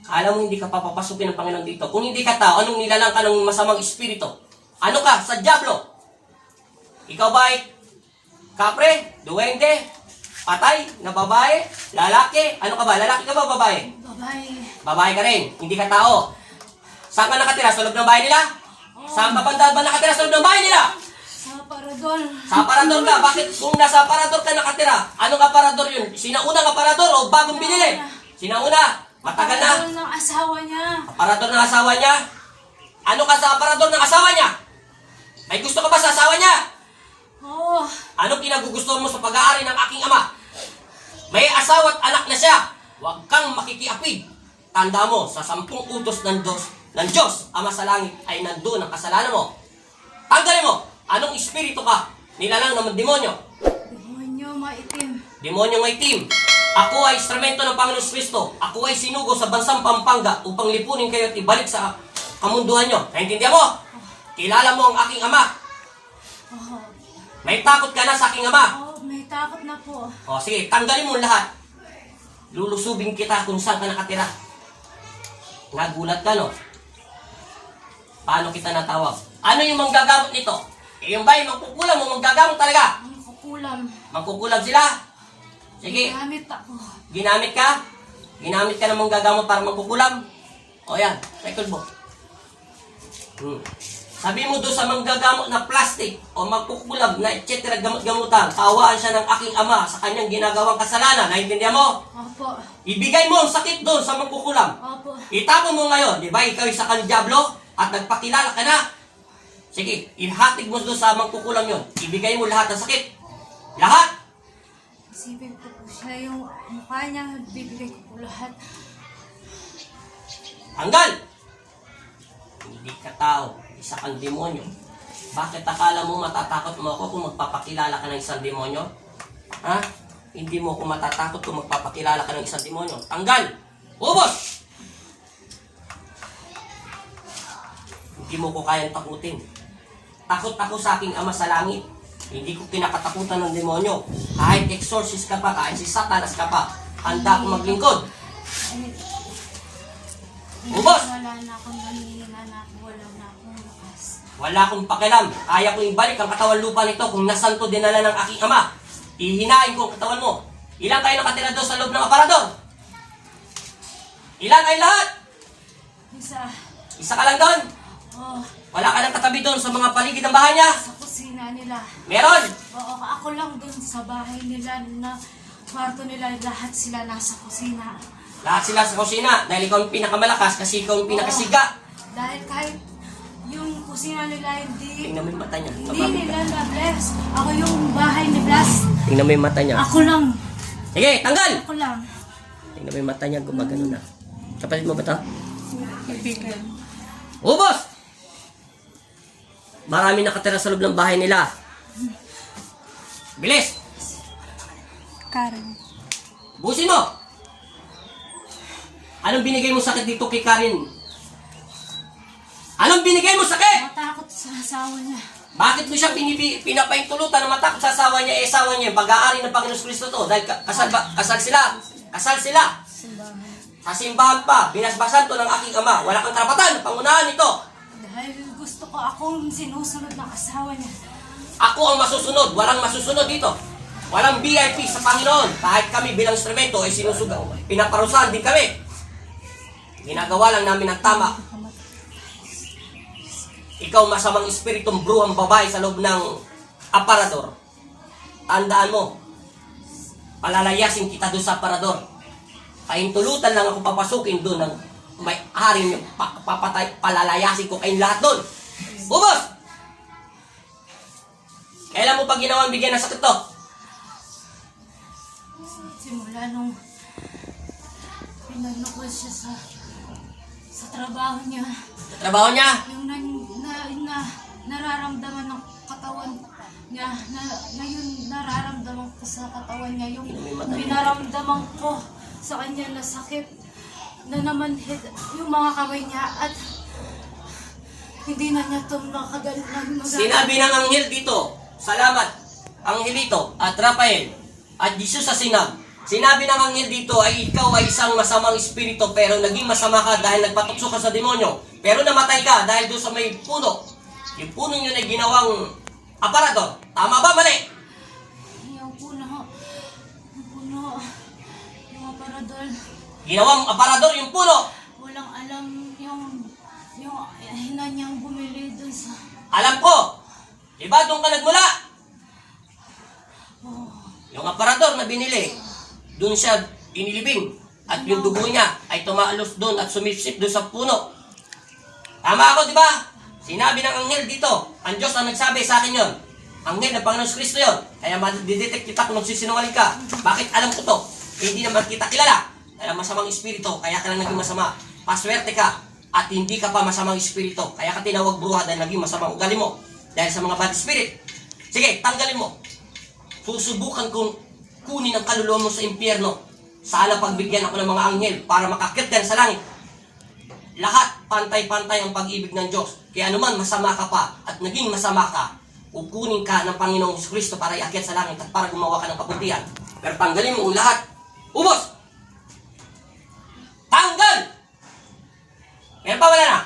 Alam mo, hindi ka papapasukin ng Panginoon dito. Kung hindi ka tao, anong nilalang ka ng masamang espiritu? Ano ka? Sa dyablo. Ikaw ba ay kapre, duwende, patay, na babae, lalaki? Ano ka ba? Lalaki ka ba, babae? Babae. Babae ka rin, hindi ka tao. Saan ka nakatira? Sa loob ng bahay nila? Saan ka ba nakatira sa loob ng bahay nila? Sa aparador. Sa aparador ka? Bakit kung nasa aparador ka nakatira? Anong aparador yun? Sinaunang aparador o bagong binili? Sinauna? Matagal na? Aparador ng asawa niya. Aparador ng asawa niya? Ano ka sa aparador ng asawa niya? May gusto ka ba sa asawa niya? Oo. Anong kinagugustuhan mo sa pag-aari ng aking ama? May asawa at anak na siya. Huwag kang makikiapid. Tanda mo, sa 10 utos ng Diyos, Ama sa langit, ay nandoon ang kasalanan mo. Tanggalin mo. Anong espiritu ka? Nilalang ng demonyo. Demonyo maitim. Demonyo ng itim. Ako ay instrumento ng Panginoon Kristo. Ako ay sinugo sa bansang Pampanga upang lipunin kayo at ibalik sa kamunduhan nyo. Naintindihan mo? Kilala mo ang aking ama. Oo. May takot ka na sa aking ama. Oo, may takot na po. O sige, tanggalin mo lahat. Lulusubin kita kung saan ka nakatira. Nagulat ka, no? Paano kita natawag? Ano yung manggagamot nito? Yung ba yung magkukulam o manggagamot talaga? Ang kukulam. Magkukulam sila? Sige, Gamit ako. ginamit ka? Ginamit ka ng manggagamot para magkukulam? O yan, record mo. Sabi mo doon sa manggagamot na plastic o magkukulam na etc. gamot-gamutan, tawaan siya ng aking ama sa kanyang ginagawang kasalanan. Naintindihan mo? Opo. Ibigay mo ang sakit doon sa magkukulam. Opo. Itapon mo ngayon, di ba? Ikaw sa kandyablo at nagpakilala ka na. Sige, ihatid mo doon sa magkukulam yon. Ibigay mo lahat ng sakit. Lahat. Isipin ko po siya yung mukha niya. Bibigay ko po lahat. Tanggal. Hindi ka tao. Isa kang demonyo. Bakit akala mo matatakot mo ako kung magpapakilala ka ng isang demonyo? Ha? Hindi mo ako matatakot kung magpapakilala ka ng isang demonyo. Tanggal! Ubos! Hindi mo ko kayang takutin. Takot ako sa aking ama sa langit. Hindi ko kinakatakutan ng demonyo. Kahit exorcist ka pa, kahit si Satanas ka pa, handa akong maglingkod. Ubos! Wala na akong nanihina na ako. Wala na akong lakas. Wala akong pakialam. Kaya kong ibalik ang katawan lupa nito kung nasan to dinala ng aking ama. Ihinain ko ang katawan mo. Ilan kayo nakatira doon sa loob ng aparador? Ilan kayo lahat? Isa. Isa ka lang doon? Oh, Wala ka nang katabi doon sa mga paligid ng bahay niya? sa kusina nila. Meron! Oo, ako lang dun sa bahay nila na kwarto nila. Lahat sila nasa kusina. Lahat sila sa kusina dahil ikaw ang pinakamalakas kasi ikaw ang pinakasiga. Dahil kahit yung kusina nila hindi Tingnan mo yung mata niya. hindi nila na-bless. Ako yung bahay ni Bless. Tingnan mo yung mata niya. Ako lang. Sige, tanggal! Ako lang. Tingnan mo yung mata niya, gumagano na. Kapatid mo ba ito? Kaibigan. Ubos! Marami nakatira sa loob ng bahay nila. Bilis! Karen. Busin mo! Anong binigay mo sakit dito kay Karen? Anong binigay mo sakit? Matakot sa asawa niya. Bakit mo siya pinapaintulutan na matakot sa asawa niya? Asawa niya, pag-aari ng Panginoon Kristo to. Dahil kasal sila. Kasal sila. Simbahan. Sa simbahan pa, binasbasan to ng aking ama. Wala kang karapatan, pangunahan ito. Dahil gusto ko akong sinusunod ng asawa niya. Ako ang masusunod, walang masusunod dito. Walang VIP sa Panginoon. Kahit kami bilang instrumento ay sinusugaw. Pinaparusahan din kami. Ginagawa lang namin ang tama. Ikaw masamang espiritong bruhang babae sa loob ng aparador. Tandaan mo, palalayasin kita doon sa aparador. Paintulutan lang ako papasukin doon ng may-ari niyo. Papatay, palalayasin ko kayong lahat doon. Ubos! Kailan mo pa ginawang bigyan ng sakit to? Simula nung pinano ko siya sa trabaho niya. Sa trabaho niya? Yung nararamdaman ng katawan niya, na yung nararamdaman ko sa katawan niya, yung pinaramdaman ko sa kanya na sakit, na namanhid yung mga kamay niya at hindi na niya ito magagawa. Sinabi ng anghel dito, salamat, Angelito at Rafael at Jesus sa sinag. Sinabi ng anghel dito ay ikaw ay isang masamang espiritu pero naging masama ka dahil nagpatukso ka sa demonyo. Pero namatay ka dahil doon sa may puno. Yung puno yun ay ginawang aparador. Tama ba? Mali? Yung puno. Yung aparador. Ginawang aparador yung puno. Walang alam yung hina niyang bumili dun sa... Alam ko. Diba doon ka nagmula? Oh, Yung aparador na binili, doon siya inilibing. At yung dugo niya ay tumaalos doon at sumipsip doon sa puno. Tama ako, di ba? Sinabi ng anghel dito, ang Diyos ang nagsabi sa akin yon. Anghel ng Panginoon Kristo yon. Kaya madidetect kita kung nagsisinungaling ka. Bakit alam ko to? Hindi naman kita kilala. Dahil masamang espiritu, kaya ka lang naging masama. Paswerte ka at hindi ka pa masamang espiritu. Kaya ka tinawag bruha dahil naging masamang ugali mo. Dahil sa mga bad spirit. Sige, tanggalin mo. Susubukan kong kunin ang kaluluwa mo sa impyerno. Sana pagbigyan ako ng mga anghel para makakit ka sa langit. Lahat pantay-pantay ang pag-ibig ng Diyos. Kaya anuman masama ka pa at naging masama ka, kukunin ka ng Panginoong Kristo para iakyat sa langit at para gumawa ka ng kabutihan. Pero tanggalin mo ang lahat. Ubos! Tanggal! Meron pa wala na?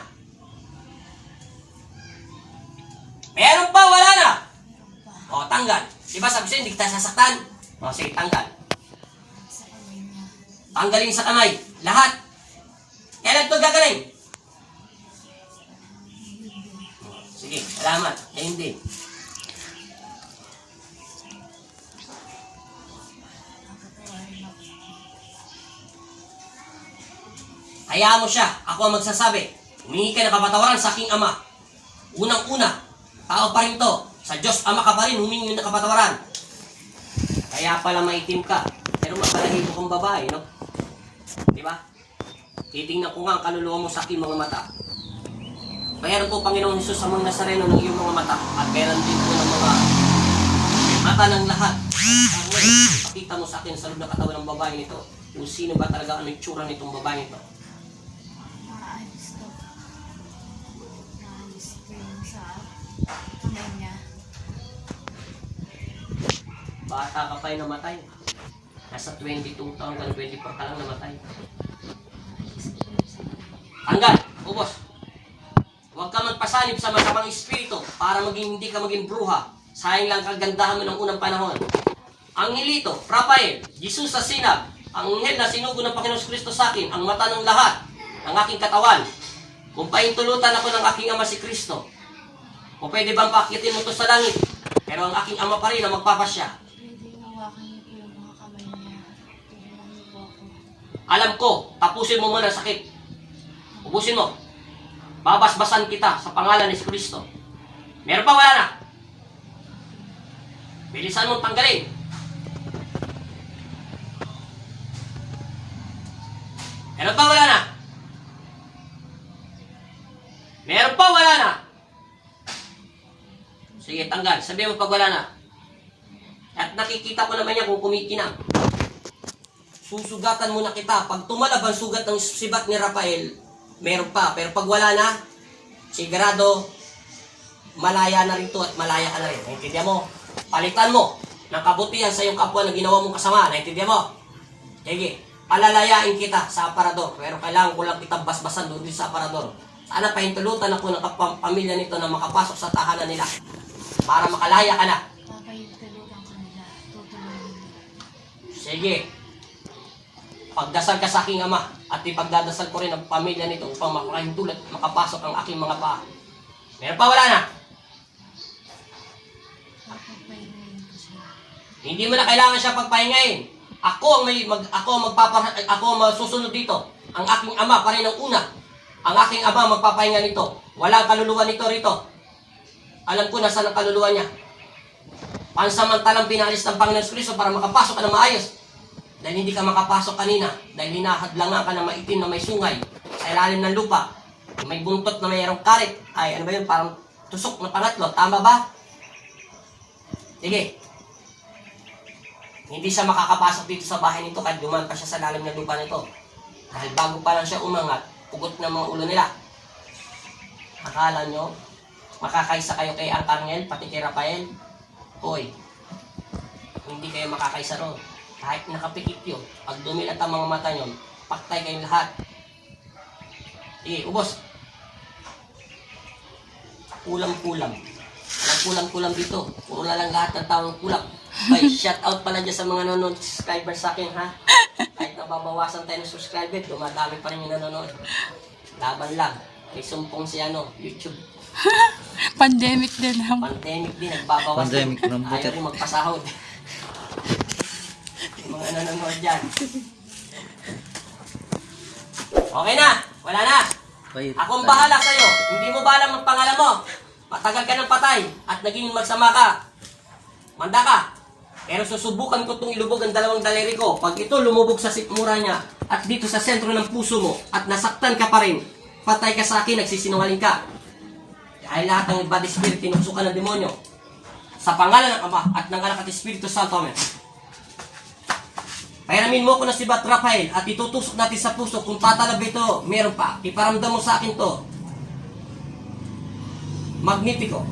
Meron pa wala na? O, tanggal. Diba sabi sa'yo, hindi kita sasaktan? O, sige, tanggal. sa kamay niya. Tanggalin sa kamay. Lahat. Kailan ito gagaling? Sige, salamat. Eh, hindi. Hayaan mo siya. Ako ang magsasabi. Humingi ka ng kapatawaran sa aking ama. Unang-una, tao pa rin to. Sa Diyos Ama ka pa rin, humingi ng kapatawaran. Kaya pala maitim ka. Pero mapalahibo kang babae, no? Diba? Titingnan ko nga ang kaluluwa mo sa aking mga mata. Bayaran ko, Panginoon Jesus, sa mga Nazareno ng iyong mga mata. At bayaran din ko ng mga mata ng lahat. Pakita mo sa akin sa loob ng katawan ng babae nito. Kung sino ba talaga ang itsura nitong babae nito. Maalis to. Maalis to yung sa kamay niya. Bata ka pa'y namatay. Nasa 22 taon ka, 24 ka lang namatay. Tanggal, ubos. Huwag ka magpasanib sa masamang espiritu para hindi ka maging bruha. Sayang lang kagandahan mo ng unang panahon. Angelito, Rafael, Jesus sa sinag, ang anghel na sinugo ng Panginoon Kristo sa akin, ang mata ng lahat, ng aking katawan. Kung pahintulutan ako ng aking ama si Kristo, o pwede bang paakyatin mo to sa langit? Pero ang aking ama pa rin ang magpapasya. Pwede hawakan niyo po yung mga kamay niya. Tulungan niyo po ako. Alam ko, tapusin mo muna ang sakit. Ubusin mo. Babasbasan kita sa pangalan ni Kristo. Meron pa, wala na? Bilisan mong tanggalin. Meron pa, wala na? Meron pa, wala na? Sige, tanggal. Sabihin mo pag wala na. At nakikita ko naman yan kung kumikinang. Susugatan muna kita. Pag tumalab ang sugat ng sibat ni Rafael, meron pa. Pero pag wala na, sigurado, malaya na rin to at malaya ka na rin. Naintindihan mo? Palitan mo ng kabutihan sa iyong kapwa na ginawa mong kasama. Naintindihan mo? Sige, palalayain kita sa aparador. Pero kailangan ko lang kitang basbasan doon sa aparador. Sana pahintulutan ako ng pamilya nito na makapasok sa tahanan nila. Para makalaya ka na. Papahintulutan ko nila. Tutulungan nila. Sige. Pagdasal ka sa aking ama at ipagdadasal ko rin ang pamilya nito upang makahintulot at makapasok ang aking mga paa. Meron pa, wala na? Papagpahingayin ko siya. Hindi mo na kailangan siya pagpahingayin. Ako ang masusunod dito. Ang aking ama pa rin ang una. Ang aking ama magpapahinga nito. Walang kaluluwa nito rito. Alam ko nasaan ang kaluluwa niya. Pansamantalang pinalis ng Panginoon Kristo para makapasok ka ng maayos. Dahil hindi ka makapasok kanina. Dahil hinahadlangan ka ng maitim na may sungay sa ilalim ng lupa. May buntot na mayroong karit. Ay, ano ba yun? Parang tusok na pangatlo. Tama ba? Sige. Hindi siya makakapasok dito sa bahay nito kahit dumaan pa siya sa lalim ng lupa nito. Dahil bago pa lang siya umangat, pugot ng mga ulo nila. Akala nyo, makakaisa kayo kay Arcangel, pati kay Rafael? Hoy, hindi kayo makakaisa ron. Kahit nakapikit yun, pag dumilat ang mga mata nyo, paktay kayong lahat. Ubos. Kulang-kulang. Walang kulang-kulang dito. Puro na lang lahat ng taong kulang. Ay, shout out pala dyan sa mga nanonood subscribers sa akin, ha? Kahit nababawasan tayo ng subscriber, dumadami pa rin yung nanonood. Laban lang. May sumpong si YouTube. Pandemic din. Pandemic din, nagbabawas Pandemic din. ng butet. Ayaw rin magpasahod. Yung mga nanonood dyan. Okay na! Wala na! Wait. Akong bahala sa'yo. Hindi mo ba alam ang pangalan mo? Matagal ka ng patay at naging magsama ka. Manda ka. Pero susubukan ko itong ilubog ang dalawang daliri ko. Pag ito lumubog sa sikmura niya at dito sa sentro ng puso mo at nasaktan ka pa rin, patay ka sa akin, nagsisinungaling ka. Dahil lahat ng bad spirit, tinusukan ng demonyo. Sa pangalan ng Ama at ng Anak at Espiritu Santo, Amen. Pairamin mo ko na si Bat Rafael at itutusok natin sa puso kung tatalab ito, meron pa. Iparamdam mo sa akin to. Magnetico.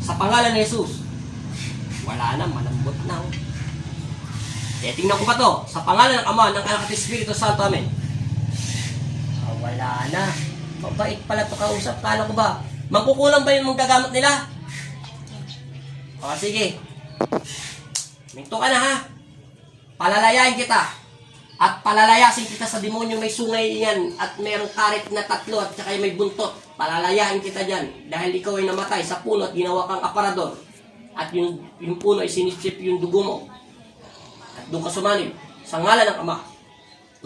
Sa pangalan ni Jesus. Wala na, malambot na. Tingnan ko pa to. Sa pangalan ng Ama, ng Anak at Espiritu Santo, Amen. Wala na. Mabait pala to kausap. Kala ko ba? Magkukulang ba yung mga gagamit nila? O sige. Minto ka na, ha? Palalayain kita. At palalayasin kita sa demonyo may sungay yan at merong karit na 3 at saka may buntot. Palalayain kita dyan dahil ikaw ay namatay sa puno at ginawa kang aparador. At yung puno ay sinisip yung dugo mo. At doon ka sumanib sa ngalan ng Ama,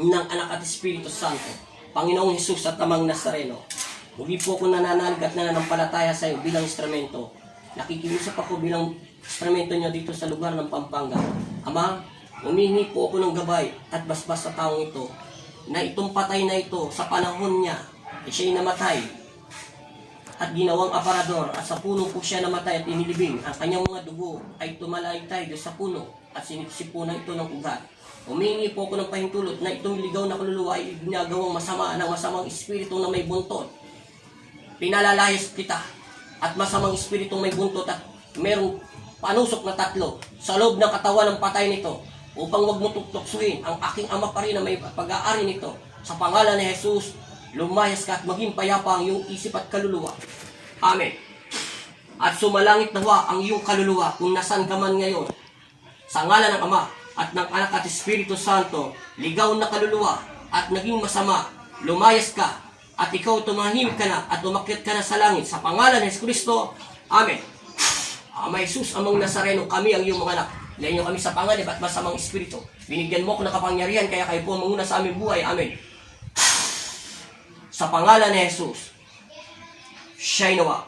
ng Anak at Espiritu Santo, Panginoong Hesus at Amang Nazareno. Muli po ako nananalig at nananampalataya sa iyo bilang instrumento. Nakikiusap ako bilang instrumento niyo dito sa lugar ng Pampanga. Ama, humingi po ako ng gabay at basbas sa taong ito na itong patay na ito sa panahon niya, siya'y namatay at ginawang aparador at sa puno po siya namatay at inilibing. Ang kanyang mga dugo ay tumalaytay doon sa puno at sinipsip po na ito ng ugat. Humingi po ako ng pahintulot na itong ligaw na kaluluwa ay ginagawang masama ng masamang espiritu na may buntot. Pinalalayas kita at masamang espiritong may buntot at merong panusok na 3 sa loob ng katawan ng patay nito upang wag mo tuktuksuin ang aking Ama pa rin na may pag-aari nito. Sa pangalan ni Jesus, lumayas ka at maging payapa ang iyong isip at kaluluwa. Amen. At sumalangit nawa ang iyong kaluluwa kung nasan ka man ngayon. Sa ngalan ng Ama at ng Anak at Espiritu Santo, ligaw na kaluluwa at naging masama, lumayas ka at ikaw tumahimik ka na at umakyat ka na sa langit. Sa pangalan ni Kristo, Amen. Ama Jesus, Amang Nazareno, kami ang iyong mga anak. Ilayin niyo kami sa panganib at masamang espiritu. Binigyan mo ko ng kapangyarihan, kaya kayo po manguna sa aming buhay. Amen. Sa pangalan ni Jesus, siya'y nawa.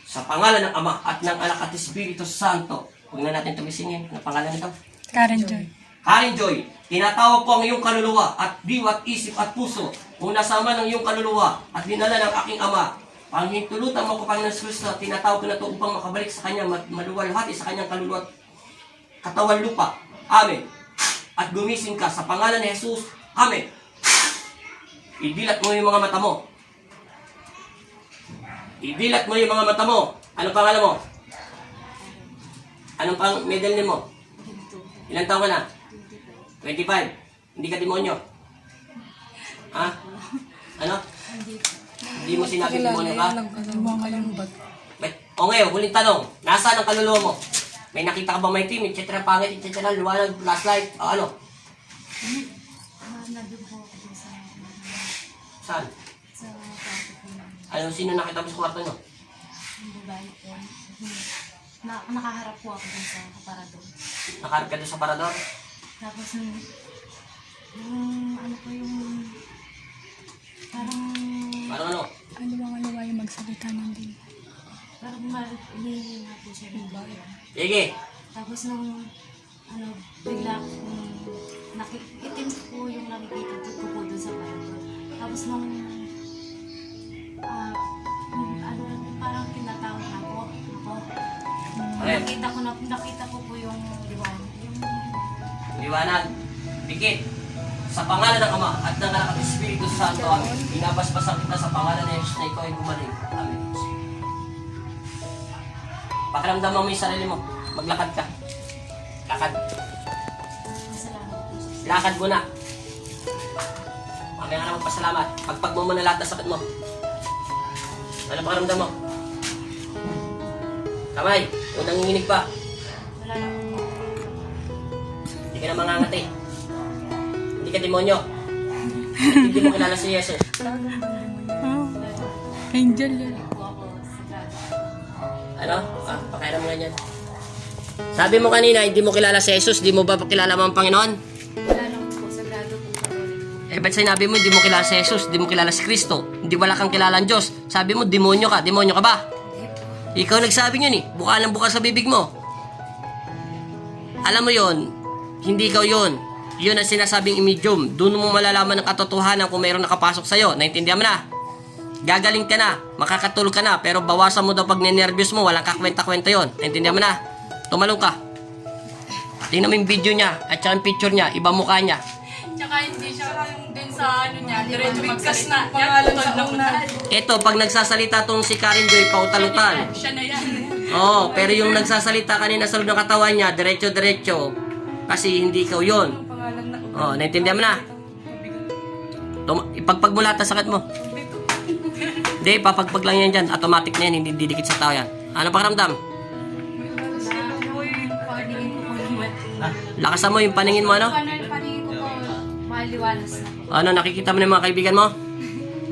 Sa pangalan ng Ama at ng Anak at Espiritu Santo, huwag na natin tumisingin. Ang pangalan nito? Karen Joy. Karen Joy, tinatawag ko ang iyong kaluluwa at diwa at isip at puso kung nasama ng iyong kaluluwa at dinala ng aking Ama. Panghintulutan mo ko, Panginoon Kristo, tinatawag ko na ito upang makabalik sa Kanya, maluwalhati sa Kanyang kaluluwa at katawan lupa. Amen. At gumising ka sa pangalan ni Jesus. Amen. Idilat mo yung mga mata mo. Idilat mo yung mga mata mo. Anong pangalan mo? Anong pang middle name mo? Ilang taon ka na? 25. Hindi ka demonyo. Ha? Ano? Hindi mo sinabi demonyo ka? O ngayon, huling tanong. Nasaan ang kaluluwa mo? May nakita ka ba may team? Etc. Pangit, etc. Luwanag, flashlight, o ano? Nandun po ako dun sa Saan? kwarto ko lang. Ano, sino nakita mo sa kwarto nyo? Yung babae po. Nakaharap po ako dun sa aparador. Nakaharap ka doon sa parador? Tapos yung ano po yung parang Parang ano? Kaliwa yung magsalita ng din. parang hindi na po siya ng bayan. Sige. Tapos nung ano bigla itim po yung nakikita ko po dun sa aparador. Tapos nung ano parang tinatawag na po ako. Okay. Nakita ko po yung liwanag. Liwanag. Dikit. Sa pangalan ng Ama at ng Anak at Espiritu Santo, Amen. Binabasbasan kita sa pangalan ni Jesus na ikaw ay gumaling. Amen. Pakiramdaman mo yung sarili mo. Maglakad ka. Lakad. Salamat po. Lakad muna. Mamaya ka na magpasalamat. Pagpag mo muna lahat ng sakit mo. Ano pakiramdam mo? Kamay, kung nanginginig pa. Wala na po. Hindi ka na mangangati. Hindi ka demonyo. Hindi mo kilala si Jesus. Oh, angel yan. Po ako sigurado. Ano? Pakairam nga yan. Sabi mo kanina, hindi mo kilala si Jesus. Di mo ba pakilala mo ang Panginoon? Wala na po. Sagrado po ako. Ba't sinabi mo, hindi mo kilala si Jesus, hindi mo kilala si Kristo, hindi wala kang kilala ang Diyos. Sabi mo, demonyo ka ba? Ikaw nagsabi yun eh, buka ng buka sa bibig mo. Alam mo yon, hindi ikaw yon. Yun ang sinasabing medium. Doon mo malalaman ang katotohanan kung mayroong nakapasok sa'yo. Naintindihan mo na? Gagaling ka na, makakatulog ka na, pero bawasan mo daw pag ninervyos mo, walang kakwenta-kwenta yon. Naintindihan mo na? Tumalong ka. Tingnan mo yung video niya, at saka yung picture niya, iba mukha niya. Tsaka hindi siya yung din sa ano niya, diretso magkas na. Pangalan sa una. Ito, pag nagsasalita tong si Karen Joy, pautalutan. Siya na yan. Oo, pero yung nagsasalita kanina sa loob ng katawan niya, diretso-diretso. Kasi hindi ikaw yun. Pangalan na. Oo, naintindihan mo na? Ipagpag mo lahat ng sakit mo. Hindi, papagpag lang yan dyan. Automatic na yan, hindi didikit sa tao yan. Ano pakiramdam? Paningin ko po naman. Lakasan mo yung paningin mo, ano? Paningin ko po maliwalas na po. Ano, nakikita mo na yung mga kaibigan mo?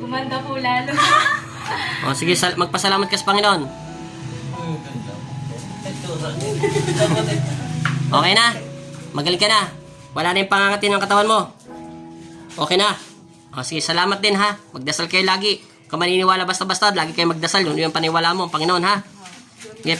Gumanda po lalo. O, sige, magpasalamat ka sa Panginoon. Okay na? Magaling ka na? Wala na yung pangangati ng katawan mo? Okay na? O, sige, salamat din ha. Magdasal kayo lagi. Kung maniniwala basta-basta, lagi kayo magdasal. Yun yung paniwala mo, Panginoon ha. Sige,